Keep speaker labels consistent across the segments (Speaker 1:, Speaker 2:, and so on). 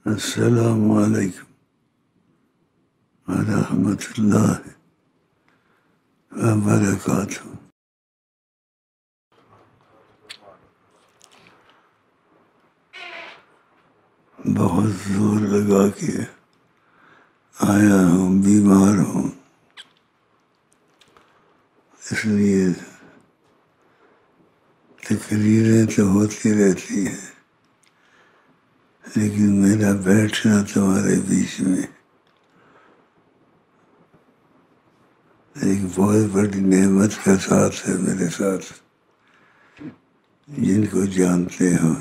Speaker 1: السلام علیکم ورحمۃ اللہ وبرکاتہ۔ بہت زور لگا کے آیا ہوں، بیمار ہوں، اس لیے تقریریں تو ہوتی رہتی ہیں، لیکن میرا بیٹھنا تمہارے بیچ میں ایک بہت بڑی نعمت کا ساتھ ہے میرے ساتھ۔ جن کو جانتے ہو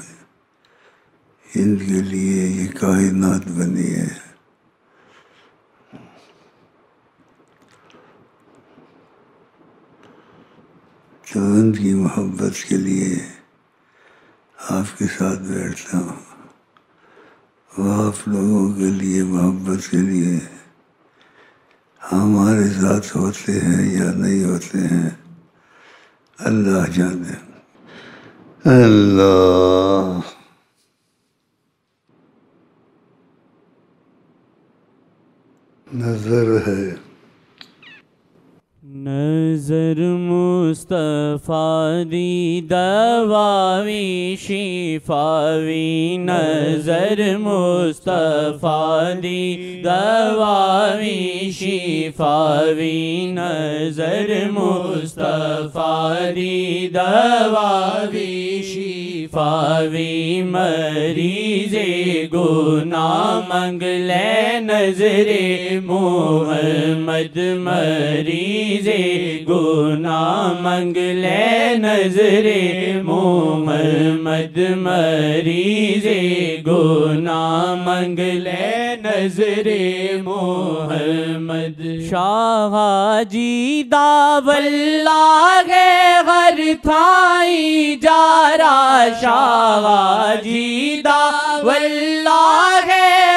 Speaker 1: ان کے لیے یہ کائنات بنی ہے۔ تو ان کی محبت کے لیے آپ کے ساتھ بیٹھتا ہوں، وہ آپ لوگوں کے لیے محبت کے لیے ہمارے ساتھ ہوتے ہیں یا نہیں ہوتے ہیں، اللہ جانے۔ اللہ نظر ہے،
Speaker 2: نظر مصطفیٰ دی دواوی شفاوی، نظر مصطفیٰ دی دواوی شفاوی، نظر مصطفیٰ دی دواوی شفاوی، مریض گناہ منگ لے نظر محمد، مریض گناہ منگ لے نظر محمد، مریض گناہ منگ لے نظر محمد۔ شاہ جی دا واللہ غر تھائی جارا، شاہ جی دا واللہ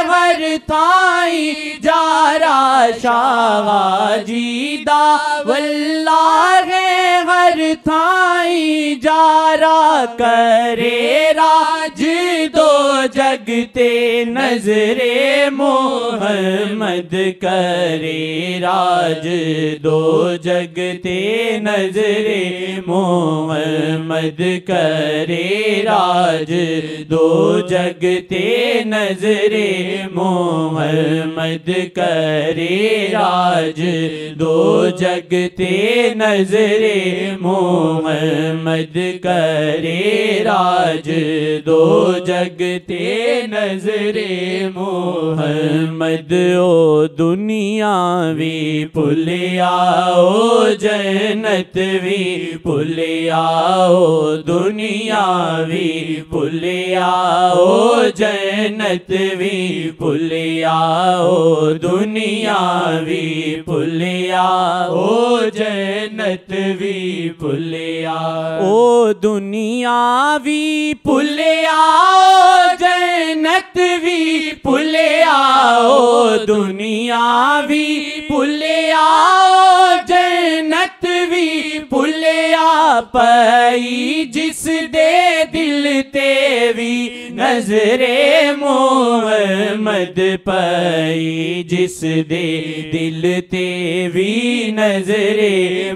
Speaker 2: غر تھائی جارا، شاہ جی دا واللہ غر تھائی جارا، کرے راج دو جگتے نظر محمد، کرے راج دو جگتے نظر محمد، کرے راج دو جگتے نظر محمد، کرے راج دو جگتے نظر محمد، کرے راج دو جگتے نظر محمد۔ او دنیاوی پلیا او جنت وی پلیا، او دنیاوی پلیا او جنت وی پلیا، او دنیاوی پلیا او جنت وی پلیا، او دنیاوی پلیا او جنت وی پلیا، او دنیاوی پلیا او جنت وی پلیا، پئی جس دے دل تے وی نظر محمد، پئی جس دے دل تے وی نظر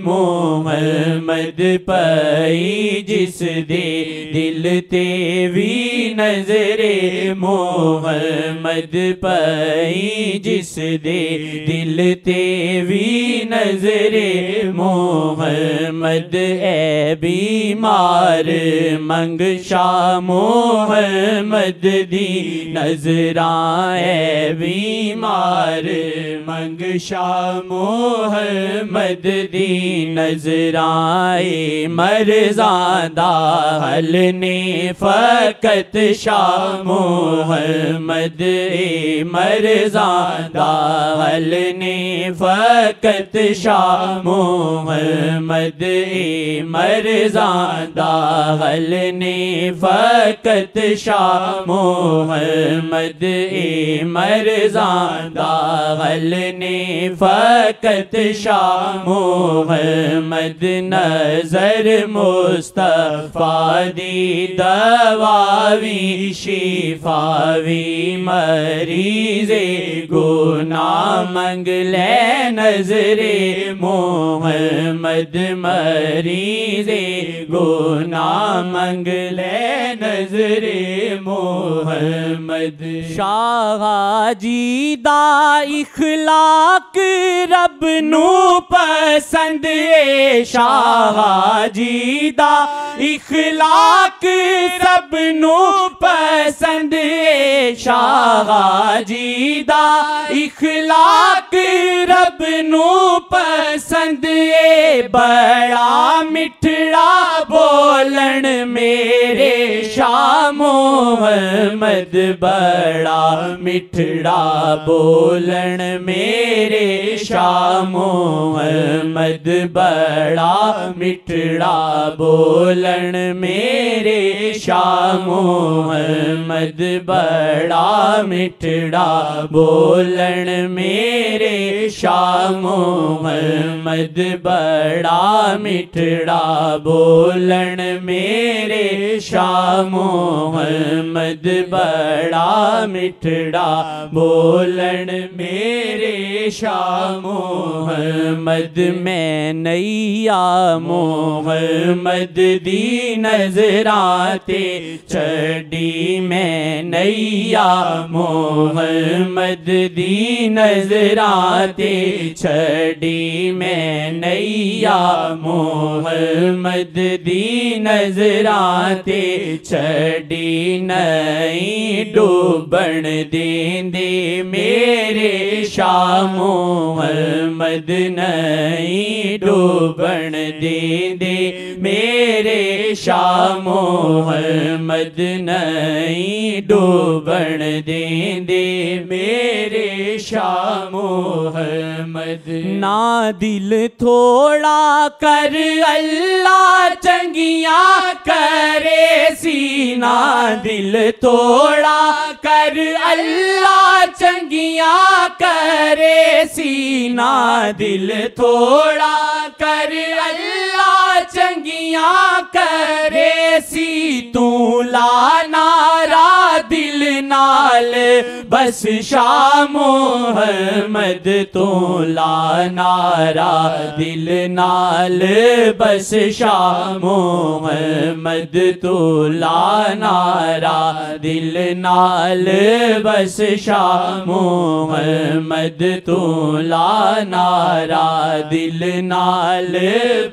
Speaker 2: محمد، پئی جس دے دل تے وی نظر محمد، پئی جس دے دل تے وی نظر محمد۔ اے بیمار منگ شاہ محمد دی نظراں، اے بیمار منگ شاہ محمد دی نظراں، مرزاں دا حل نے فقط شاہ محمد، مرزاں دا حل نے فقط شاہ محمد، مرزاں دا حل نے فقط شاہ محمد، مرزاں داغل نے فقط شاہ محمد نظر مصطفیٰ دی دواوی شفاوی مریض گناہ منگ لے نظر محمد مریض گناہ منگ لے نظر محمد شاہ جی دا اخلاق رب نو پسند ہے شاہ جی دا اخلاق رب نو پسند ہے شاہ جی دا اخلاق رب نو پسند ہے بڑا مٹھڑا بولن میرے شاہ محمد بڑا مٹھڑا بولن میرے شاہ محمد بڑا مٹھڑا بولن میرے شاہ محمد بڑا مٹھڑا بولن میرے شاہ محمد بڑا مٹھڑا بولن میرے شاہ محمد بڑا مٹھڑا بولن میرے شاہ محمد میں نیا محمد دی نظراتے چھڑی میں نیا محمد دی نظراتے چھڑی میں نیا محمد دی نظراتے چھڑی نہیں ڈوبن دین دے میرے شاہ محمد نہیں ڈوبن دین دے میرے شاہ محمد نہیں ڈوبن دین دے میرے شاہ محمد نہ دل تھوڑا کر اللہ چنگیاں کرے سینہ دل تھوڑا کر اللہ چنگیاں کرے سینہ دل تھوڑا کر اللہ چنگیاں کرے سی تو لا نارا دل نال بس شاہ محمد تو لا نارا دل نال بس شاہ محمد تو لا نارا دل نال بس شاہ محمد تو لا نارا دل نال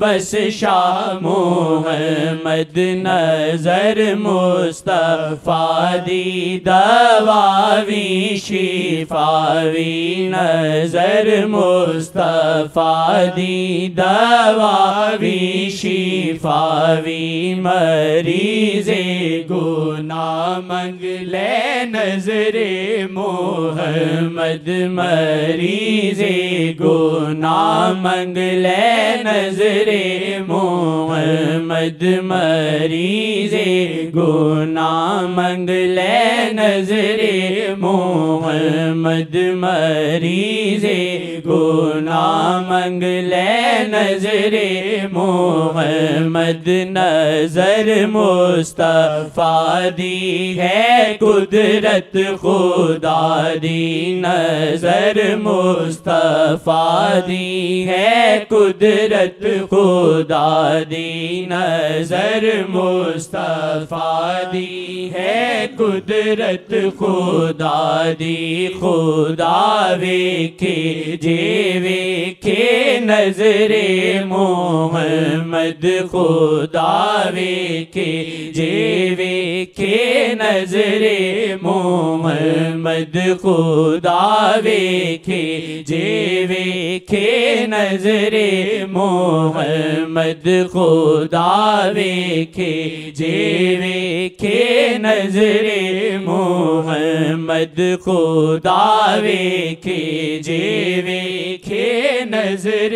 Speaker 2: بس شاہ محمد نظر مصطفیٰ دی دواوی شفاوی نظر مصطفیٰ دی دواوی شفاوی مریض گناہ منگ لے نظر محمد مریض گناہ منگ لے نظر محمد مریض گناہ منگ لے نظر محمد مریض گناہ منگ لے نظر محمد نظر مصطفیٰ دی ہے قدرت خدا دی نظر مصطفیٰ دی ہے قدرت خدا دی نظر مصطفیٰ دی ہے قدرت خدا دی خدا ویکھے جے ویکھے نظر محمد خدا ویکھے جے ویکھے نظر محمد خدا ویکھے جے ویکھے نظر محمد خدا ویکھے جے ویکھے نظر محمد خدا خدا ویکھے جے ویکھے نظر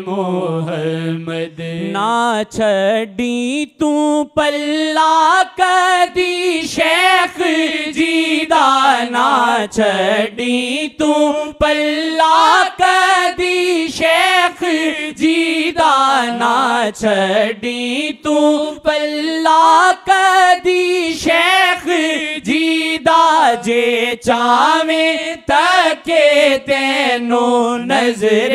Speaker 2: محمد نہ چھڈی تو پلا کدی شیخ جی دا نہ چھڈی تو پلا کدی شیخ جی دا نہ چھڈی تو پلا کدی شیخ جی دا جے چاویں تکے تینوں نظر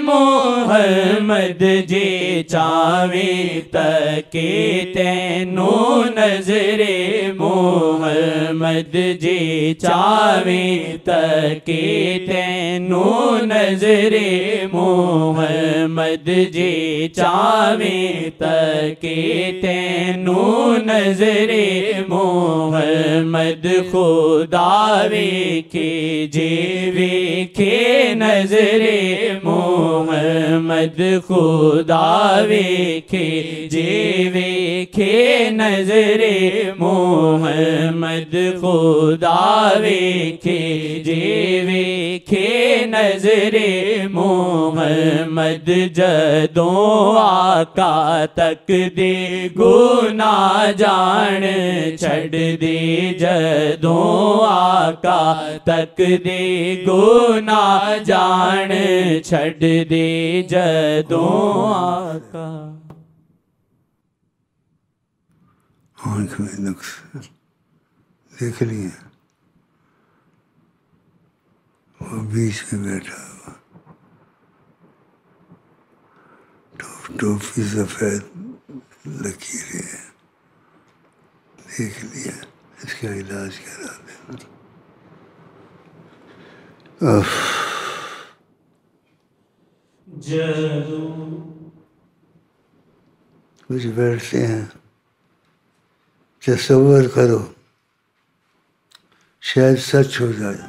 Speaker 2: محمد جے چاویں تکے تینوں نظر محمد جے چاویں تکے تینوں نظر محمد جے چاویں تکے تینوں نظر محمد خدا ویکھے جے ویکھے نظر محمد خدا ویکھے جے ویکھے نظر محمد خدا ویکھے جے ویکھے نظر محمد جدوں آقا تک دے گناہ جان چھڑ دے جدوں آقا تک دے گناہ جان چھڑ دے جدوں آقا
Speaker 1: آنکھ میں نقص دیکھ لیے وہ بیچ میں بیٹھا ہوا ٹوپی سفید لکیریں ہیں دیکھ لیا اس کا علاج کرا دینا کچھ بیٹھتے ہیں تصور کرو شاید سچ ہو جائے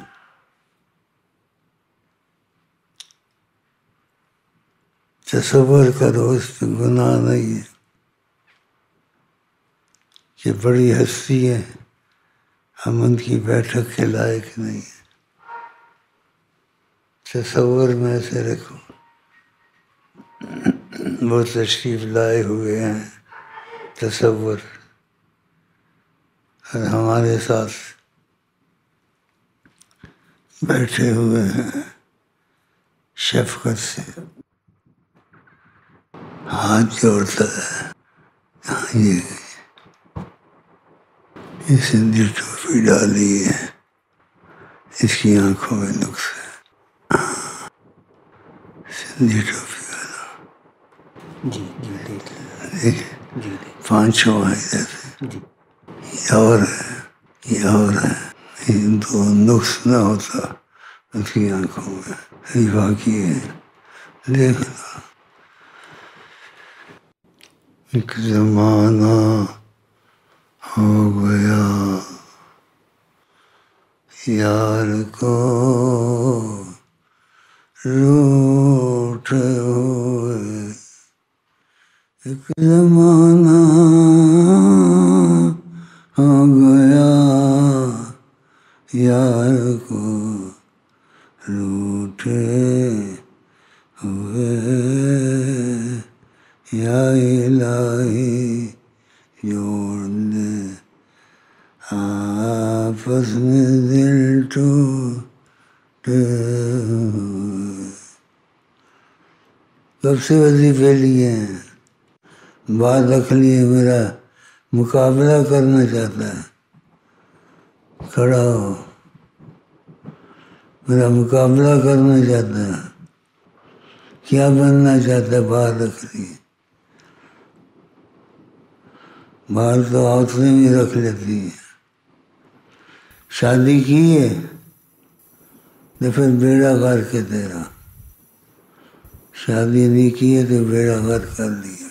Speaker 1: تصور کرو اس پہ گناہ نہیں ہے کہ بڑی ہستی ہے ہم ان کی بیٹھک کے لائق نہیں ہیں تصور میں سے رکھو وہ تشریف لائے ہوئے ہیں تصور اور ہمارے ساتھ بیٹھے ہوئے ہیں شفقت سے ہاتھ جوڑتا ہے یہ سندھی ٹوپی ڈالی ہے اس کی آنکھوں میں نقص ہے سندھی ٹوپی والا دیکھ 5-6 ہیں جیسے یہ اور ہے یہ دو نقص نہ ہوتا اس کی آنکھوں میں یہ باقی ہے دیکھ لو ایک زمانہ ہو گیا یار کو روٹھے ہوئے ایک زمانہ ہو گیا یار کو روٹھے ہوئے یا الہی جوڑ دے آپس میں دل ٹوٹے ہوئے کب سے وظیفے لیے ہیں بات رکھ لیے میرا مقابلہ کرنا چاہتا ہے کھڑا ہو میرا مقابلہ کرنا چاہتا ہے کیا بننا چاہتا ہے بات رکھ لیے بال تو عورتیں بھی رکھ لیتی ہیں شادی کی ہے تو پھر بیڑا کر کے تیرا شادی نہیں کی ہے تو بیڑا کر کر لیا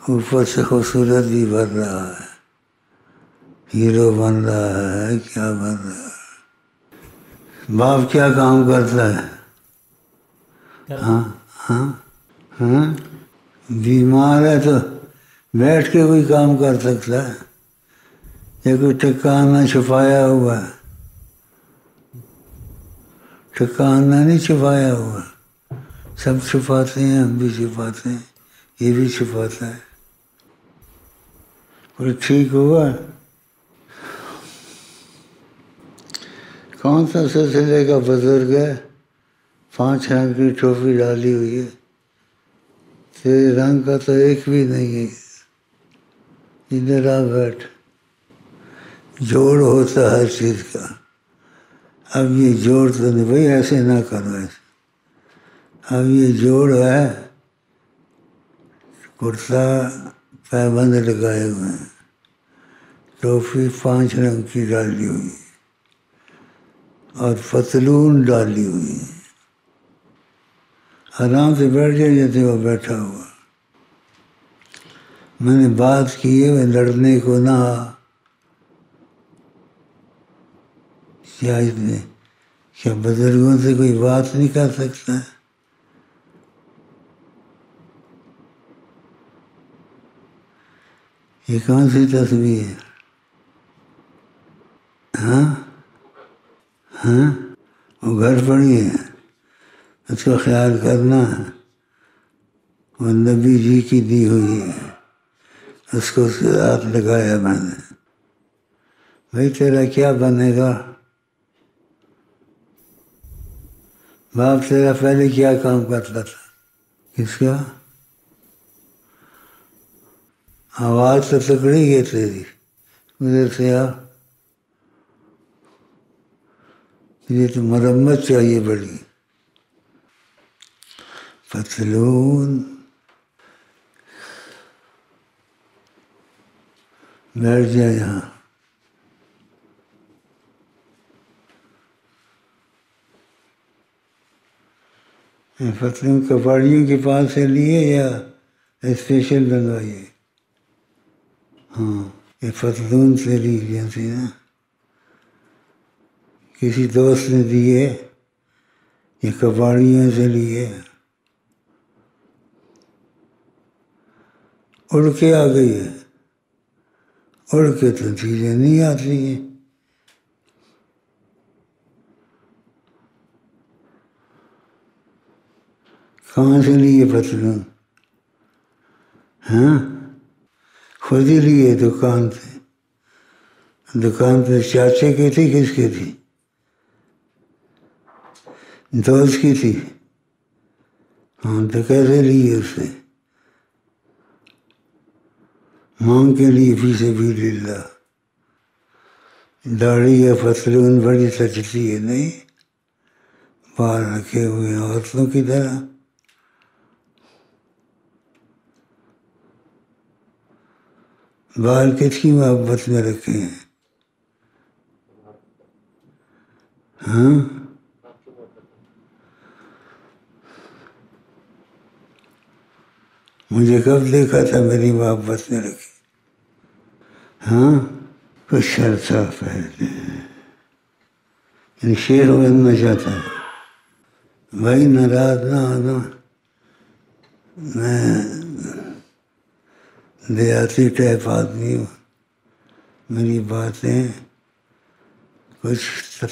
Speaker 1: اوپر سے خوبصورت بھی بن رہا ہے ہیرو بن رہا ہے کیا بن رہا ہے باپ کیا کام کرتا ہے ہاں بیمار ہے تو بیٹھ کے کوئی کام کر سکتا ہے یا کوئی ٹکانا چھپایا ہوا ہے ٹھکانا نہیں چھپایا ہوا، سب چھپاتے ہیں، ہم بھی چھپاتے ہیں، یہ بھی چھپاتا ہے. اور ٹھیک ہوا. کون سا سلسلے کا بزرگ ہے، 5 رنگ کی ٹوپی ڈالی ہوئی ہے، تیرے رنگ کا تو ایک بھی نہیں ہے. ادھر آ بیٹھ. جوڑ ہوتا ہر چیز کا. اب یہ جوڑ تو نہیں بھائی، ایسے نہ کرو ایسے. اب یہ جوڑ ہے، کرتا پیبند لگائے ہوئے ہیں، ٹوپی 5 رنگ کی ڈالی ہوئی اور پتلون ڈالی ہوئی. آرام سے بیٹھ جائے جیسے وہ بیٹھا ہوا. میں نے بات کی ہے، میں لڑنے کو نہ. کیا بزرگوں سے کوئی بات نہیں کر سکتا ہے؟ یہ کون سی تصویر ہے؟ ہاں وہ گھر پڑی ہے، اس کا خیال کرنا ہے. وہ نبی جی کی دی ہوئی ہے، اس کو ہاتھ لگایا میں نے. بھائی تیرا کیا بنے گا؟ باپ تیرا پہلے کیا کام کرتا تھا؟ کس کا؟ آواز تو تکڑی ہے تیری. ادھر سے آ. یہ تو مرمت چاہیے بڑی. پتلون. بیٹھ جائے یہاں. پتلون کپاڑیوں کے پاس سے لیے یا اسپیشل بنوائیے؟ ہاں یہ پتلون سے لی تھی نا، کسی دوست نے دیے، یہ کپاڑیوں سے لیے. اڑ کے آ گئی ہے. اڑ کے تو چیزیں نہیں آتی ہیں. کہاں سے لیے پتلون؟ ہاں خود ہی لیے دکان سے. دکان پہ چاچے کی تھی، کس کی تھی؟ دوست کی تھی. ہاں تو کیسے لیے اس سے؟ مانگ کے لیے فی سبیل اللہ. داڑھی یا پتلون بڑی سجتی ہے نہیں، بال رکھے ہوئے ہیں عورتوں کی طرح. بال کس کی محبت میں رکھے ہیں؟ ہاں مجھے کب دیکھا تھا میری محبت میں رکھی؟ ہاں کچھ شرطہ پہلے شیر بننا چاہتا ہے. بھائی ناراض نہ ہونا، میں دیہاتی ٹائپ آدمی ہوں. میری باتیں کچھ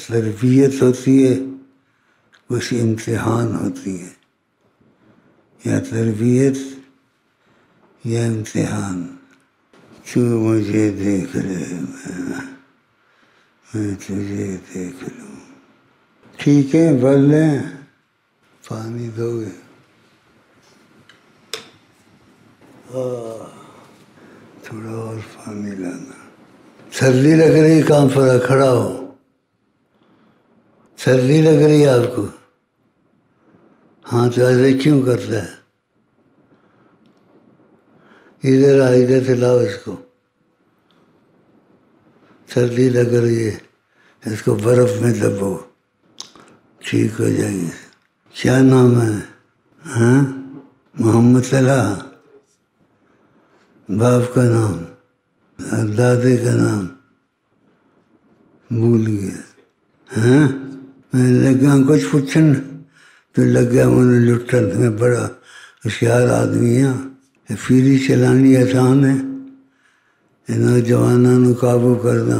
Speaker 1: تربیت ہوتی ہے، کچھ امتحان ہوتی ہے. یا تربیت یا امتحان. تو مجھے دیکھ لے، میں تجھے دیکھ لوں. ٹھیک ہے بھر لیں. پانی دو گے؟ تھوڑا اور پانی لانا. سردی لگ رہی، کام پر کھڑا ہو. سردی لگ رہی ہے آپ کو؟ ہاں تو ایسے کیوں کرتا ہے؟ ادھر آ، ادھر سے لاؤ اس کو. سردی لگ رہی ہے، اس کو برف میں دبو، ٹھیک ہو جائے گی. کیا نام ہے؟ ہاں محمد صلاح. باپ کا نام؟ دادے کا نام بھول گیا. ہاں میں لگا کچھ پوچھن تو لگ گیا انہیں لٹن. میں بڑا ہوشیار آدمی ہوں. پھیری چلانی آسان ہے، نوجوانوں قابو کرنا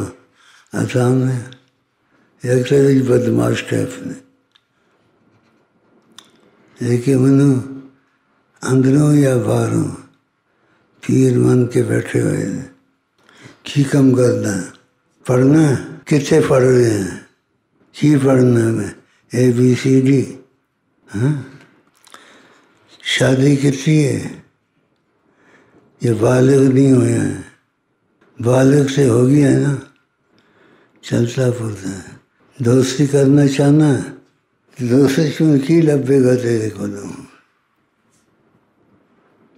Speaker 1: آسان ہے. ایک بدماش ٹائپ نے لیکن منو اندروں یا باہروں پیر من کے بیٹھے ہوئے ہیں، کی کم کرنا ہے؟ پڑھنا ہے؟ کتنے پڑھ رہے ہیں؟ کی پڑھنا ہے؟ ABCD؟ ہاں، شادی کتنی ہے؟ یہ بالغ نہیں ہوئے ہیں، بالغ سے ہو گیا ہے نا، چلتا پھرتا ہے۔ دوستی کرنا چاہنا ہے، دوستی کیوں کی لبے گا تیرے کو لوں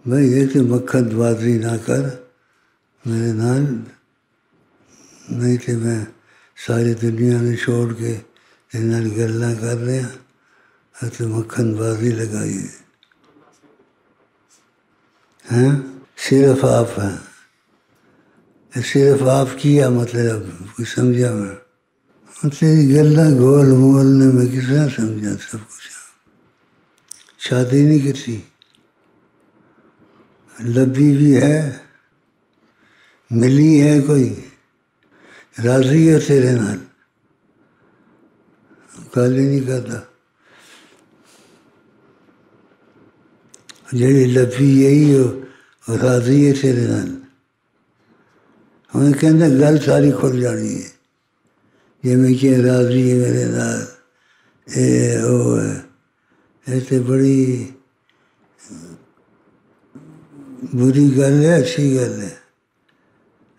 Speaker 1: بھائی، یہ کہ مکھن بازی نہ کر میرے نال، نہیں کہ میں ساری دنیا نے چھوڑ کے انہیں گلیں کر رہے ہیں اور تو مکھن بازی لگائی ہے۔ صرف آپ ہیں، صرف آپ کیا مطلب کوئی سمجھا میں؟ تیری گلیں گول مول نے میں کس طرح سمجھا سب کچھ؟ شادی نہیں کسی، لبی بھی ہے، ملی ہے، کوئی راضی ہے تیرے نال، گالی نہیں کرتا، جی لبی یہی ہو اور راضی ہے تیرے نال، ہمیں کہتے گل ساری کھل جانی ہے، یہ میں کہ راضی ہے میرے نال، وہ ہے، ایسے بڑی بری گل ہے، اچھی گل ہے،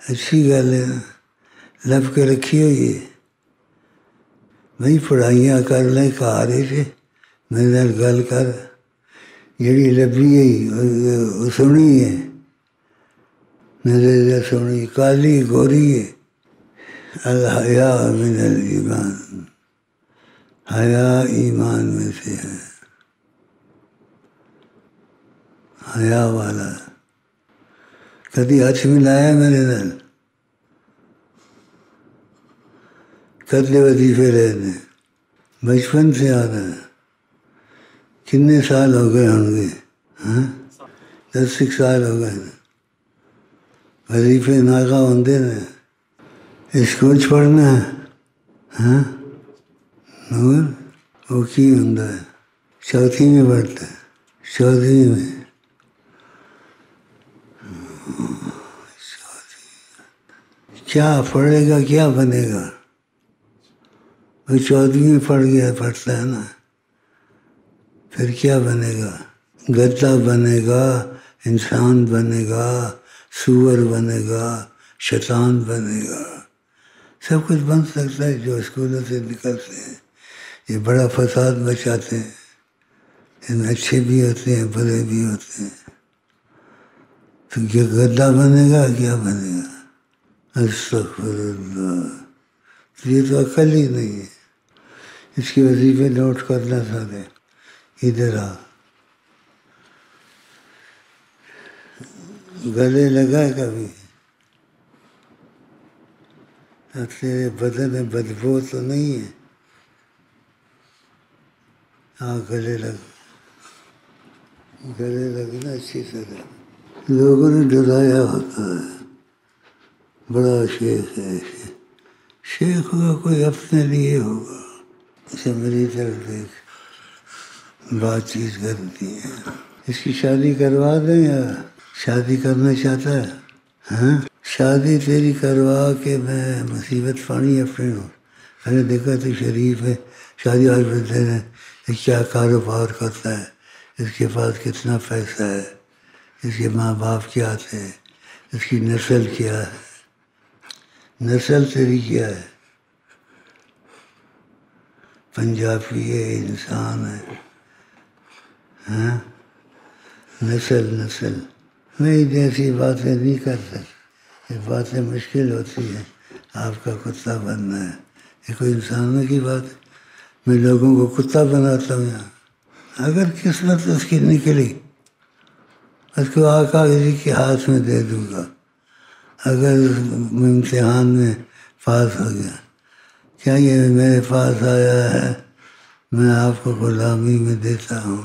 Speaker 1: اچھی گل ہے، لب کے رکھی ہوئی ہے بھائی، پڑھائیاں کر لیں گھر سے میرے نال گل کر، جیڑی لبھی ہے وہ سنی ہے میرے لیے، سنی کالی گوری ہے، الحیا من الایمان، حیا ایمان میں سے ہے، حیا والا کبھی ہاتھ ملایا میرے نال، کدلے وظیفے رہنے بچپن سے آ رہا ہے، کتنے سال ہو گئے ہوں گے؟ 10 سال ہو گئے وظیفے ناغا ہوندے نے، اسکول پڑھنا ہے، ہاں نور وہ کی ہوں ہے، چوتھی میں پڑھتا ہے، چودھویں میں، کیا پڑھے گا، کیا بنے گا؟ وہ 14ویں میں پڑھ گیا، پڑھتا ہے نا، پھر کیا بنے گا؟ گدھا بنے گا، انسان بنے گا، سور بنے گا، شیطان بنے گا، سب کچھ بن سکتا ہے جو اسکولوں سے نکلتے ہیں، یہ بڑا فساد مچاتے ہیں، ان میں اچھے بھی ہوتے ہیں، برے بھی ہوتے ہیں، تو کیا گدھا بنے گا، کیا بنے گا؟ استغفر اللہ، یہ تو عقل ہی نہیں ہے، اس کی وظیفے نوٹ کرنا سارے، ادھر آ، گلے لگا کبھی؟ تیرے بدن میں بدبو تو نہیں ہے؟ ہاں گلے لگنا اچھی طرح، لوگوں نے ڈرایا ہوتا ہے، بڑا شیخ ہے، شیخ ہوگا کوئی اپنے لیے ہوگا، اسے میری طرف دیکھ بات چیت کرتی ہے، اس کی شادی کروا دیں یا شادی کرنا چاہتا ہے؟ ہاں شادی تیری کروا کے میں مصیبت پانی اپنے ہوں، میں نے دیکھا تو شریف ہے، شادی والے بندے نے کیا کاروبار کرتا ہے، اس کے پاس کتنا پیسہ ہے، اس کے ماں باپ کیا تھے، اس کی نسل کیا ہے، نسل تیری کیا ہے؟ پنجابی ہے، انسان ہے، ہاں نسل میں جیسی باتیں نہیں کر سکتا، یہ باتیں مشکل ہوتی ہیں، آپ کا کتا بننا ہے، یہ کوئی انسانوں کی بات ہے، میں لوگوں کو کتا بناتا ہوں یہاں، اگر قسمت اس کی نکلی اس کو آقا کسی کے ہاتھ میں دے دوں گا، اگر امتحان میں پاس ہو گیا، کیا یہ میرے پاس آیا ہے، میں آپ کو غلامی میں دیتا ہوں،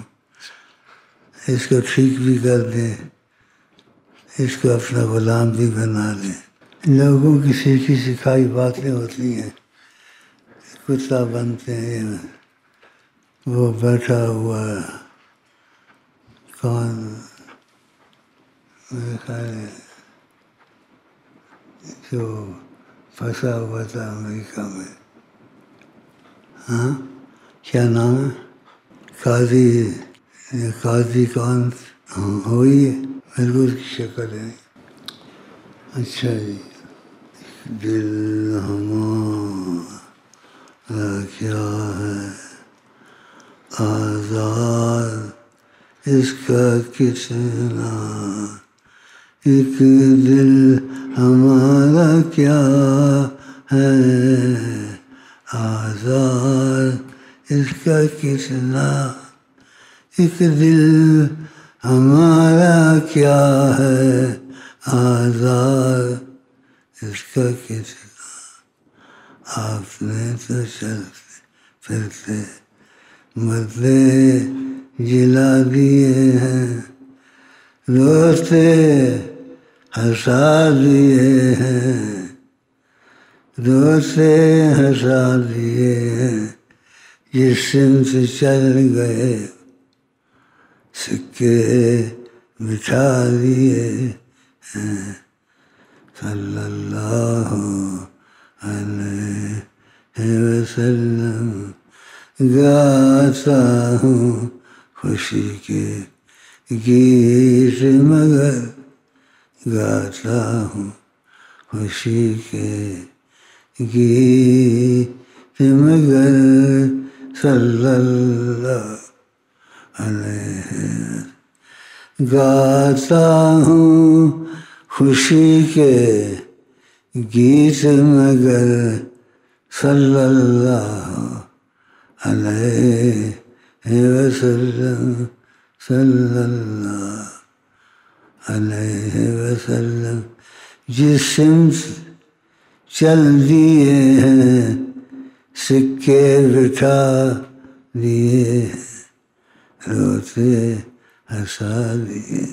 Speaker 1: اس کو ٹھیک بھی کر دیں، اس کو اپنا غلام بھی بنا لیں، لوگوں کی سیکھی سکھائی باتیں ہوتی ہیں، کتا بنتے ہیں، وہ بیٹھا ہوا ہے کون میرے خیال ہے جو پھنسا ہوا تھا امریکہ میں، ہاں کیا نام ہے؟ قاضی کون؟ ہاں وہی ہے، میرے کو اس کی شکل ہے. اچھا جی. دل ہمارا کیا ہے آزاد اس کا کتنا، ایک دل ہمارا کیا ہے آزاد اس کا کتنا، ایک دل ہمارا کیا ہے آزاد اس کا کتنا. آپ نے تو چلتے پھرتے بدلے جلا دیے ہیں، روتے ہنسا دیے ہیں، روتے ہنسا دیے ہیں، جس سمت چل گئے سکے بٹھا دیے ہیں. صلی اللہ علیہ وسلم گاتا ہوں خوشی کے گیت مگر، گاتا ہوں خوشی کے گیت مگر، صلی اللہ علیہ. گاتا ہوں خوشی کے گیت مگر، صلی اللہ علیہ وسلم، صلی اللہ علیہ وسلم. جس سمت چل دیے ہیں سکے بٹھا دیے ہیں، روتے ہنسا دیے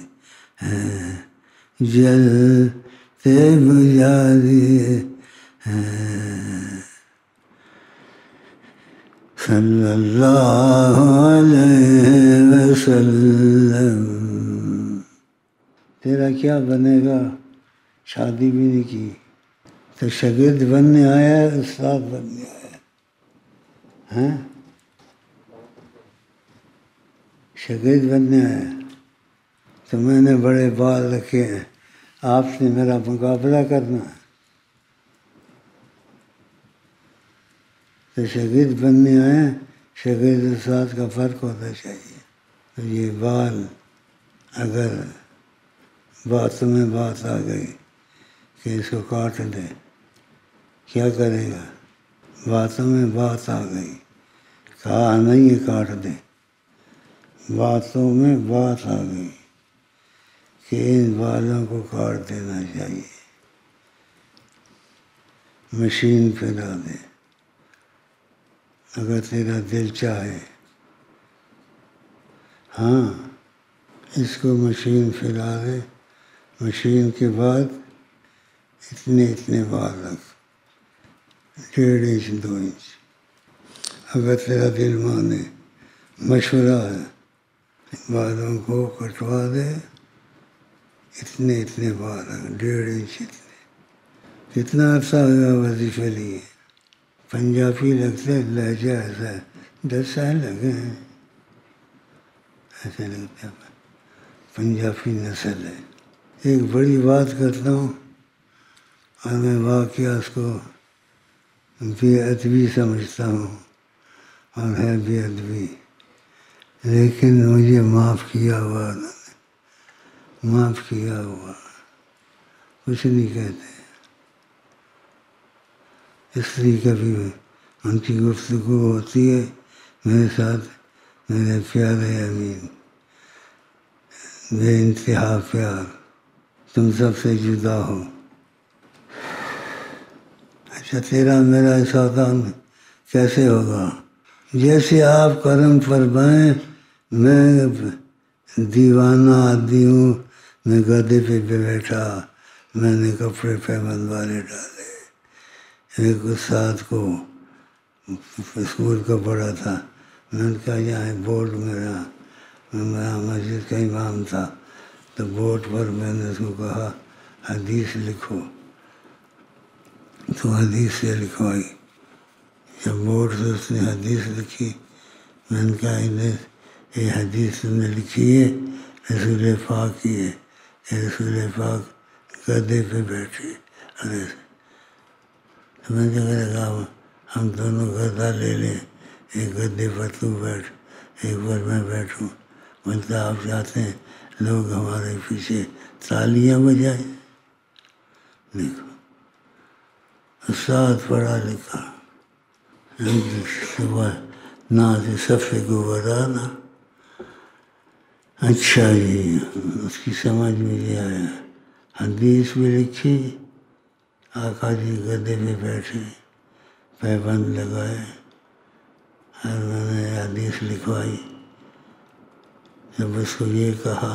Speaker 1: ہیں، جلتے بجھا دیے ہیں. صلی اللہ علیہ وسلم. تیرا کیا بنے گا؟ شادی بھی نہیں کی تو شاگرد بننے آیا ہے، استاد بننے آیا ہے؟ شاگرد بننے آیا تو میں نے بڑے بال رکھے ہیں، آپ سے میرا مقابلہ کرنا ہے تو شاگرد بننے آئے. شاگرد استاد کا فرق ہونا چاہیے. تو یہ بال اگر باتوں میں بات آ گئی کہ اس کو کاٹ دے، کیا کرے گا؟ باتوں میں بات آ گئی، کہا نہیں یہ کاٹ دے. باتوں میں بات آ گئی کہ ان بالوں کو کاٹ دینا چاہیے، مشین پھیلا دے. اگر تیرا دل چاہے ہاں اس کو مشین پھیلا دے، مشین کے بعد اتنے بال رکھ، 1.5 انچ 2 انچ. اگر تیرا دل مانے، مشورہ ہے، بالوں کو کٹوا دے، اتنے بال رکھ، 1.5 انچ اتنے. کتنا عرصہ ہوا وظیفے لیے؟ پنجابی لگتے لہجہ ایسا ہے، 10 سال لگے ہیں ایسے لگتا ہے. پنجابی نسل ہے. ایک بڑی بات کرتا ہوں اور میں واقعہ اس کو بے ادبی سمجھتا ہوں اور ہے بے ادبی، لیکن مجھے معاف کیا ہوا، معاف کیا ہوا، کچھ نہیں کہتے. اس لیے کبھی ان کی گفتگو ہوتی ہے میرے ساتھ، میرے پیارے امین، بے انتہا پیار، تم سب سے جدا ہو. اچھا تیرا میرا سودا کیسے ہوگا؟ جیسے آپ کرم فرمائیں. میں دیوانہ آدمی ہوں، میں گدے پہ بیٹھا، میں نے کپڑے پیمند والے ڈالے. ایک استاد کو اسکول کا پڑھا تھا، میں نے کہا یہاں بورڈ میرا میں مسجد کا امام تھا تو بورڈ پر میں نے اس کو کہا حدیث لکھو، تو حدیث سے لکھوائی۔ جب بورڈ سے اس نے حدیث لکھی، میں نے کہا یہ حدیث تم نے لکھی ہے رسول پاک کی ہے کہ رسول پاک گدھے پہ بیٹھے ارے تو میں نے کہا ہم دونوں گدھا لے لیں، ایک گدھے پر تو بیٹھ ایک پر میں بیٹھوں، بلکہ آپ چاہتے ہیں لوگ ہمارے پیچھے تالیاں بجائیں؟ دیکھو استاد پڑھا لکھا، صبح ناز صفحے کو بڑھانا۔ اچھا جی، اس کی سمجھ میں یہ آیا، حدیث بھی لکھی، آقا جی گدھے پہ بیٹھے، پیبند لگائے، اور میں نے حدیث لکھوائی۔ جب اس کو یہ کہا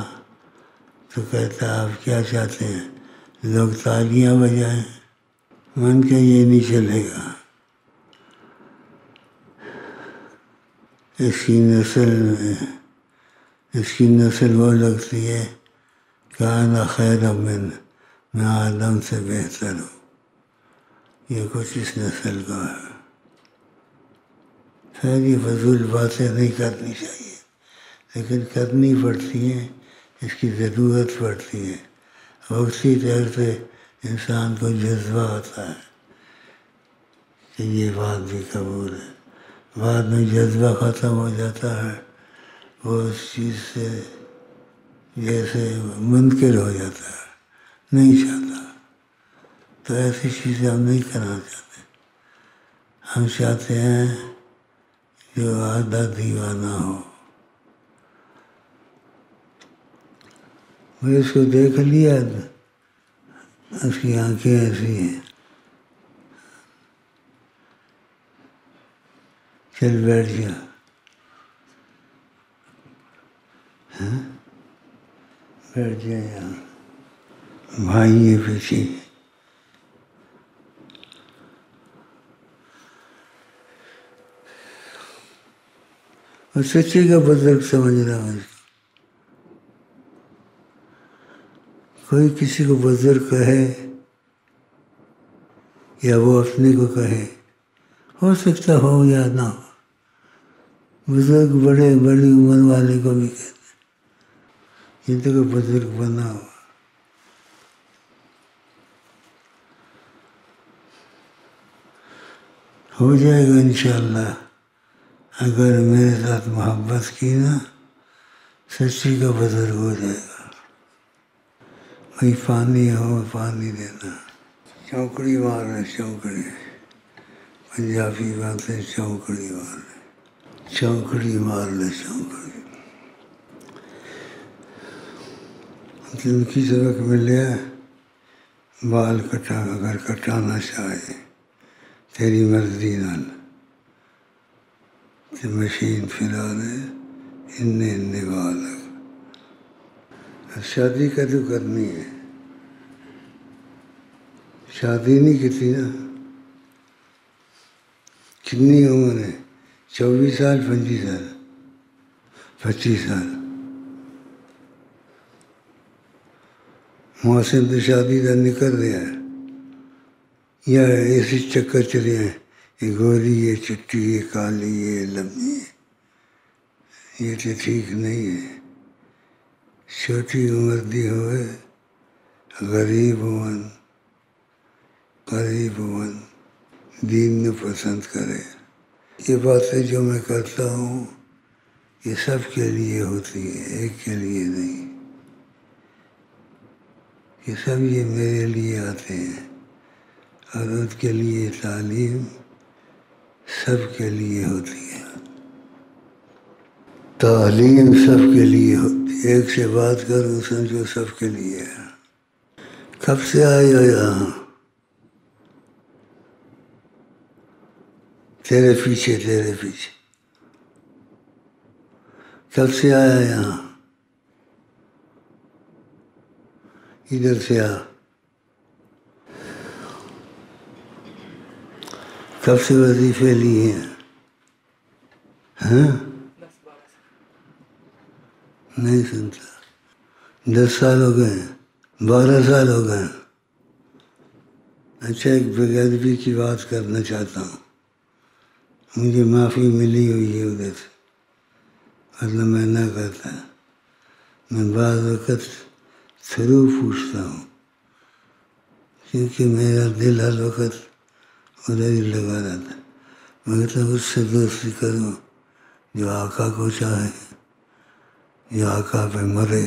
Speaker 1: تو کہتا آپ کیا چاہتے ہیں لوگ تالیاں بجائیں؟ من کے یہ نہیں چلے گا، اس کی نسل وہ لگتی ہے کہ انا خیر میں آدم سے بہتر ہوں، یہ کچھ اس نسل کا ہے۔ خیر یہ فضول باتیں نہیں کرنی چاہیے، لیکن کرنی پڑتی ہیں، اس کی ضرورت پڑتی ہے، اور اسی طرح سے انسان کو جذبہ آتا ہے کہ یہ بات بھی قبول ہے۔ بعد میں جذبہ ختم ہو جاتا ہے، وہ اس چیز سے جیسے منکر ہو جاتا ہے، نہیں چاہتا۔ تو ایسی چیزیں ہم نہیں کرنا چاہتے، ہم چاہتے ہیں جو آدھا دیوانہ ہو۔ میں اس کو دیکھ لیا، اس کی آنکھیں ایسی ہیں، چل بیٹھ جا، بیٹھ جا یہاں، بھائی یہ پیچھے۔ اور سچے کا بزرگ سمجھ رہا ہوں، کوئی کسی کو بزرگ کہے یا وہ اپنے کو کہے، ہو سکتا ہو یا نہ ہو، بزرگ بڑی عمر والے کو بھی کہتے ہیں، یہ تو کوئی بزرگ بنا ہوا۔ ہو جائے گا انشاءاللہ، اگر میرے ساتھ محبت کی نا، سچی کا بزرگ ہو جائے گا۔ بھائی پانی ہو پانی دینا، چونکڑی مارنا، چونکڑی پنجابی بات ہے، چونکڑی مارنا، چونکڑی مارنا، چونکڑی۔ جن کی سبق ملے بال کٹا، اگر کٹانا چاہے تیری مرضی نال تے مشین پھرا دے انے بال۔ شادی کدو کرنی ہے؟ شادی نہیں کی نا، کتنی عمر ہے؟ 24 سال، 25 سال، 25 سال۔ محسن تو شادی کا نکل رہا ہے، یا ایسی چکر چلے ہیں، یہ گوری ہے، چٹی ہے، کالی ہے، لمبی ہے، یہ تو ٹھیک نہیں ہے۔ چھوٹی عمر دی ہوئے، غریب ہون، دین نو پسند کرے۔ یہ باتیں جو میں کرتا ہوں یہ سب کے لیے ہوتی ہے، ایک کے لیے نہیں، یہ سب یہ میرے لیے آتے ہیں، اور ان کے لیے تعلیم سب کے لیے ہوتی ہے، تعلیم سب کے لیے ہوتی ہے۔ ایک سے بات کروں سمجھو سب کے لیے ہے۔ کب سے آئے ہو یہاں؟ تیرے پیچھے کب سے آیا یہاں؟ ادھر سے آ، کب سے وظیفے لیے ہیں؟ ہاں نہیں سنتا. 10 سال ہو گئے، 12 سال ہو گئے. اچھا، ایک بےادبی کی بات کرنا چاہتا ہوں. مجھے معافی ملی ہوئی ہے ادھر سے، ورنہ میں نہ کرتا. میں بعض وقت تھرو پوچھتا ہوں، کیونکہ میرا دل ہر وقت ادھر ہی لگا رہتا. میں کہتا ہوں اس سے دوستی کرو جو آقا کو چاہے، جو آقا پہ مرے،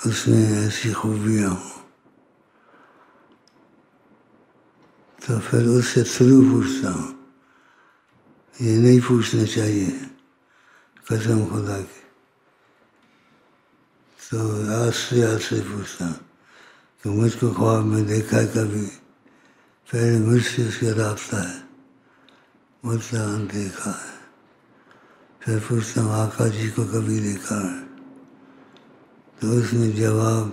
Speaker 1: اس میں ایسی خوبیاں ہوں. تو پھر اس سے تھرو پوچھتا ہوں. یہ نہیں پوچھنا چاہیے قسم خدا کی. تو آج سے پوچھتا ہوں کہ مجھ کو خواب میں دیکھا ہے کبھی؟ پہلے مجھ سے اس کا رابطہ ہے، بولتا ہوں دیکھا ہے. پھر پوچھتا ہوں آقا جی کو کبھی دیکھا ہے؟ تو اس میں جواب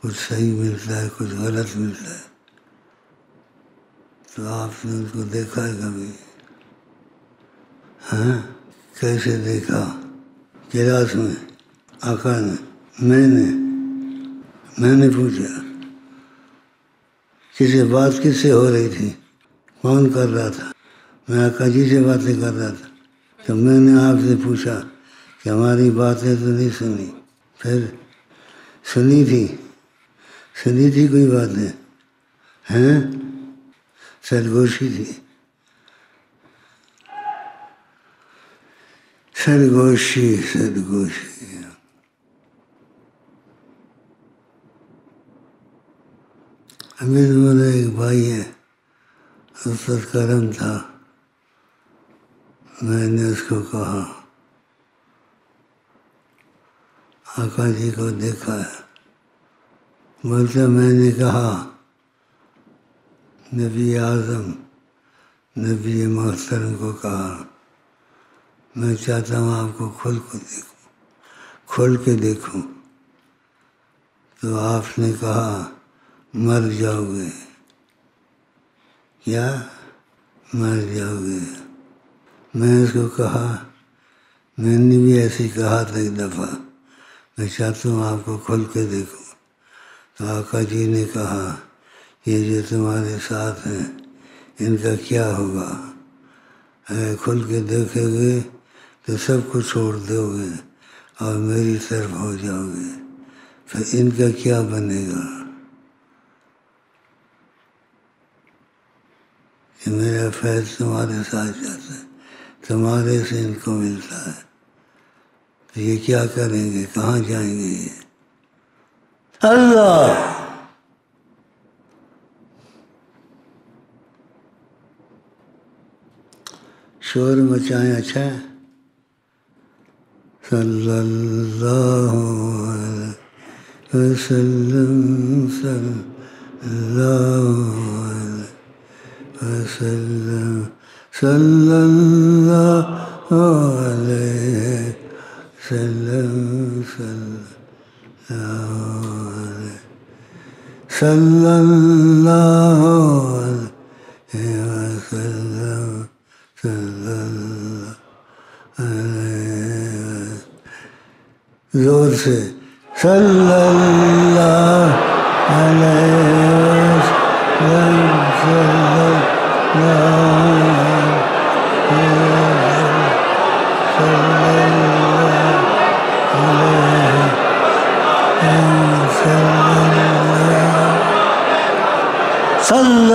Speaker 1: کچھ صحیح ملتا ہے، کچھ غلط ملتا ہے. تو آپ نے ان کو دیکھا ہے کبھی؟ ہاں، کیسے دیکھا؟ کلاس میں آقا نے؟ میں نے پوچھا. کسی بات کس سے ہو رہی تھی؟ کون کر رہا تھا؟ میں آقا جی سے باتیں کر رہا تھا. تو میں نے آپ سے پوچھا کہ ہماری باتیں تو نہیں سنی. پھر سنی تھی کوئی باتیں ہیں؟ سرگوشی تھی. سرگوشی. میرا ایک بھائی ہے، اس پر کرم تھا. میں نے اس کو کہا آقا جی کو دیکھا ہے؟ بولتا میں نے کہا نبی اعظم، نبی محترم کو کہا میں چاہتا ہوں آپ کو کھول کے دیکھوں. تو آپ نے کہا مر جاؤ گے. کیا مر جاؤ گے؟ میں اس کو کہا، میں نے بھی ایسے کہا تھا ایک دفعہ، میں چاہتا ہوں آپ کو کھل کے دیکھوں. تو آقا جی نے کہا یہ جو تمہارے ساتھ ہیں ان کا کیا ہوگا؟ اگر کھل کے دیکھو گے تو سب کو چھوڑ دو گے اور میری طرف ہو جاؤ گے، پھر ان کا کیا بنے گا؟ کہ میرا فیض تمہارے ساتھ جاتا ہے، تمہارے سے ان کو ملتا ہے. تو یہ کیا کریں گے؟ کہاں جائیں گے یہ؟ اللہ شور مچائیں. اچھا، صلی اللہ علیہ وسلم، صلی اللہ علیہ وسلم، صلی اللہ علیہ وسلم، صلی اللہ علیہ وسلم، صلی اللہ علیہ وسلم. زور سے صلی اللہ علیہ وسلم، صلی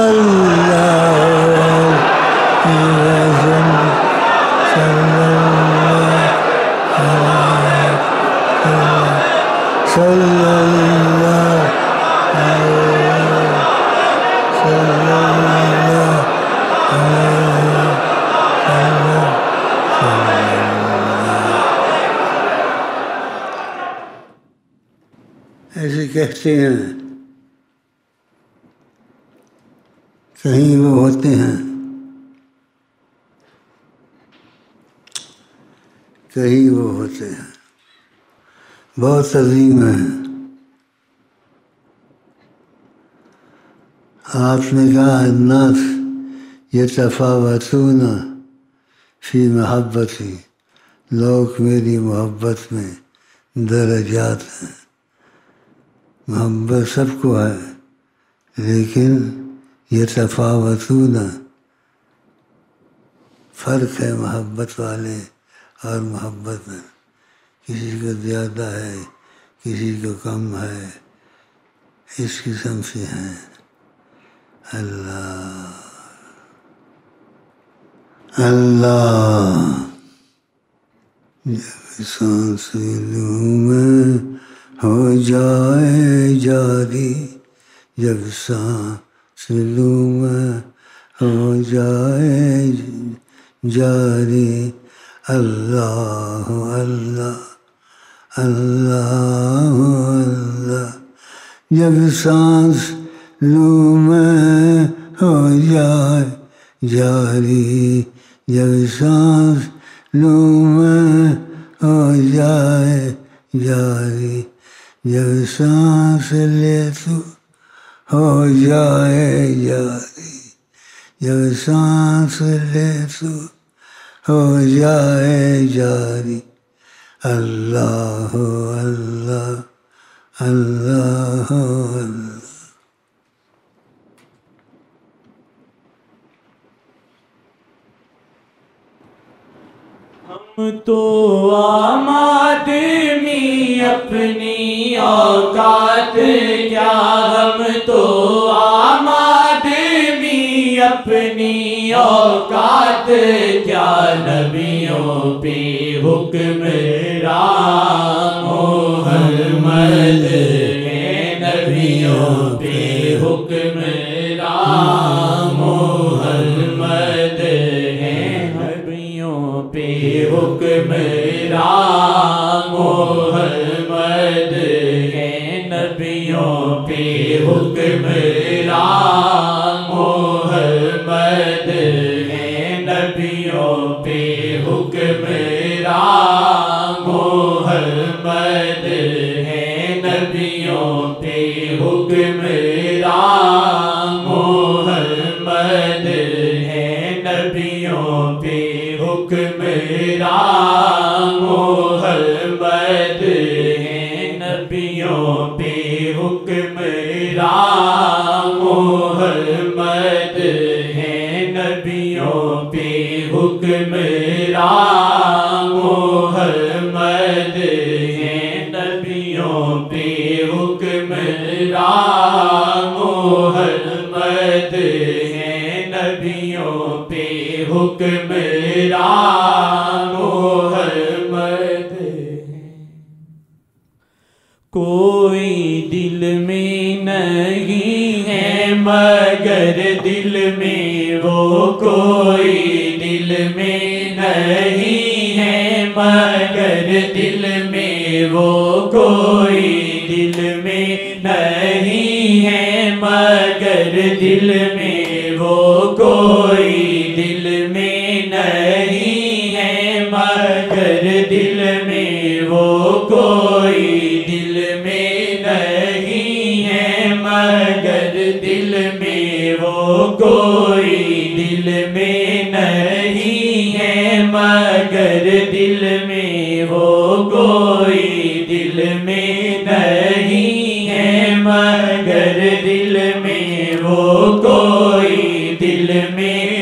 Speaker 1: ایسے کہتے ہیں. کہیں وہ ہوتے ہیں، کہیں وہ ہوتے ہیں بہت عظیم ہیں. آپ نے کہا الناس یتفاوتون فی محبتی، لوگ میری محبت میں درجات ہیں، محبت سب کو ہے، لیکن یہ تفاوتون، فرق ہے محبت والے اور محبت میں، کسی کو زیادہ ہے کسی کو کم ہے، اس قسم سے ہیں۔ اللہ اللہ جب سانس لوں میں ہو جائے جاری، جب سانس لوں میں ہو جائے جاری، اللہ اللہ اللہ اللہ، جب سانس لوں میں ہو جائے جاری، جب سانس لوں میں ہو جائے جاری، جب سانس لے تو ہو جائے جاری، جب سانس لے تو ہو جائے جاری، اللہ اللہ اللہ اللہ۔
Speaker 2: ہم تو عام آدمی اپنی اوقات کیا، ہم تو عام آدمی اپنی اوقات کیا، نبیوں پہ حکمران محمد ہے، نبیوں پہ حکمران محمد ہے، نبیوں پہ حکمران محمد ہے، نبیوں پہ حکمران محمد ہے، نبیوں پہ حکمران محمد ہے، نبیوں پہ حکمران محمد ہے، نبیوں پہ حکمران محمد ہے، نبیوں پہ حکمران محمد ہے، نبیوں پہ حکمران محمد ہے، نبیوں پہ حکمران محمد ہے، نبیوں پہ حکمران محمد ہے۔ کوئی دل میں نہیں ہے مگر دل میں وہ، کوئی دل میں نہیں ہے مگر دل میں وہ، کوئی دل میں نہیں ہے مگر دل میں وہ، کوئی دل میں نہیں ہے مگر دل میں وہ، کوئی دل میں نہیں ہے مگر دل میں وہ، کوئی دل میں نہیں ہے مگر دل میں وہ، کوئی دل میں نہیں ہے مگر دل میں وہ، کوئی دل میں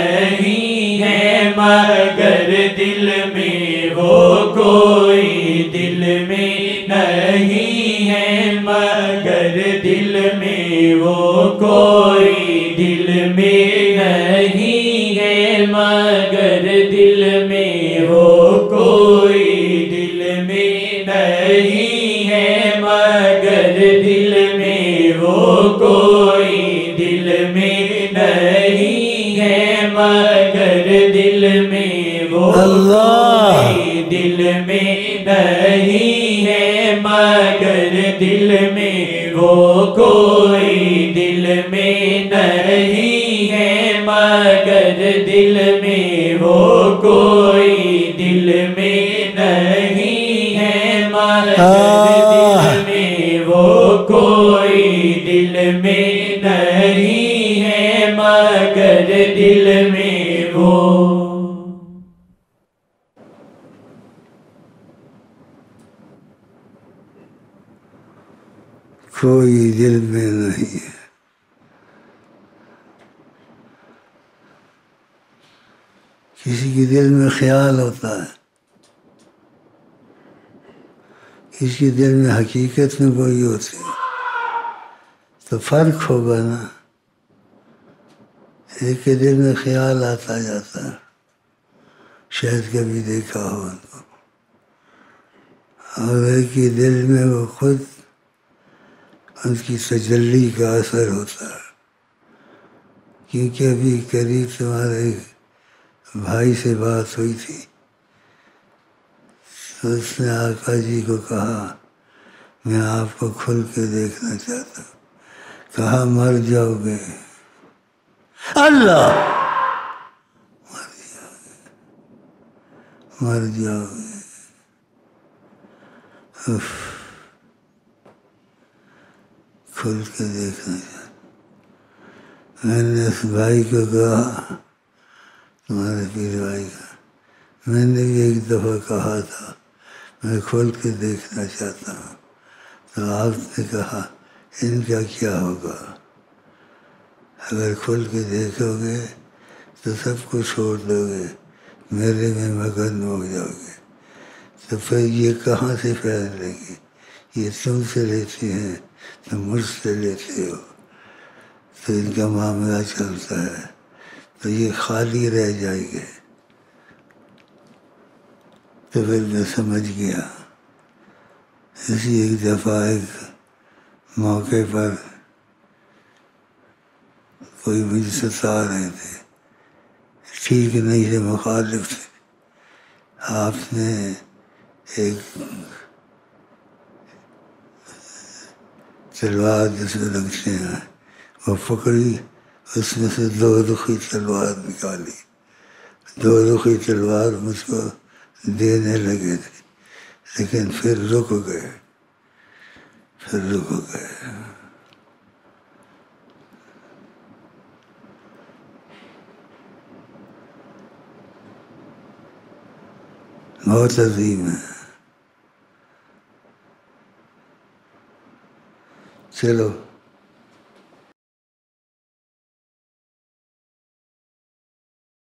Speaker 2: نہیں ہے مگر دل میں وہ، کوئی دل میں نہیں ہے مگر دل میں وہ، کوئی دل میں نہیں ہے مگر دل میں وہ، کوئی دل میں نہیں ہے مگر دل میں وہ، کوئی دل میں نہیں ہے مگر دل میں وہ، کوئی دل میں نہیں ہے مگر دل میں وہ، کوئی دل میں نہیں ہے مگر دل میں وہ، کوئی دل میں نہیں ہے مگر دل میں وہ، کوئی دل میں نہیں ہے مگر دل میں وہ۔
Speaker 1: کوئی دل میں نہیں ہے. کسی کے دل میں خیال ہوتا ہے، کسی کے دل میں حقیقت میں کوئی ہوتی ہے، تو فرق ہوگا نا. ایک کے دل میں خیال آتا جاتا ہے، شاید کبھی دیکھا ہو ان کو، اور ایک کے دل میں وہ خود ان کی تجلی کا اثر ہوتا ہے. کیونکہ ابھی قریب تمہارے بھائی سے بات ہوئی تھی، تو اس نے آقا جی کو کہا میں آپ کو کھل کے دیکھنا چاہتا ہوں. کہا مر جاؤ گے. اللہ، مر جاؤ گے. کھل کے دیکھنا چاہتا. میں نے اس بھائی کو کہا، تمہارے پیر بھائی کا، میں نے بھی ایک دفعہ کہا تھا میں کھول کے دیکھنا چاہتا ہوں. تو آپ نے کہا ان کا کیا ہوگا؟ اگر کھول کے دیکھو گے تو سب کو چھوڑ دو گے، میرے میں مگن ہو جاؤ گے. تو پھر یہ کہاں سے پھیل لیں گے؟ یہ تم سے لیتے ہیں، تم مجھ سے لیتے ہو، تو ان کا معاملہ چلتا ہے، تو یہ خالی رہ جائے گے. تو پھر میں سمجھ گیا. اسی ایک دفعہ ایک موقع پر کوئی مجھ سے ستا رہے تھے، ٹھیک نہیں تھے، مخالف تھے. آپ نے ایک تلوار جس میں رکھتے ہیں وہ پکڑی، اس میں سے دو رخی تلوار نکالی. دو رخی تلوار مجھ کو دینے لگے تھے، لیکن پھر رک گئے. بہت عظیم ہے. چلو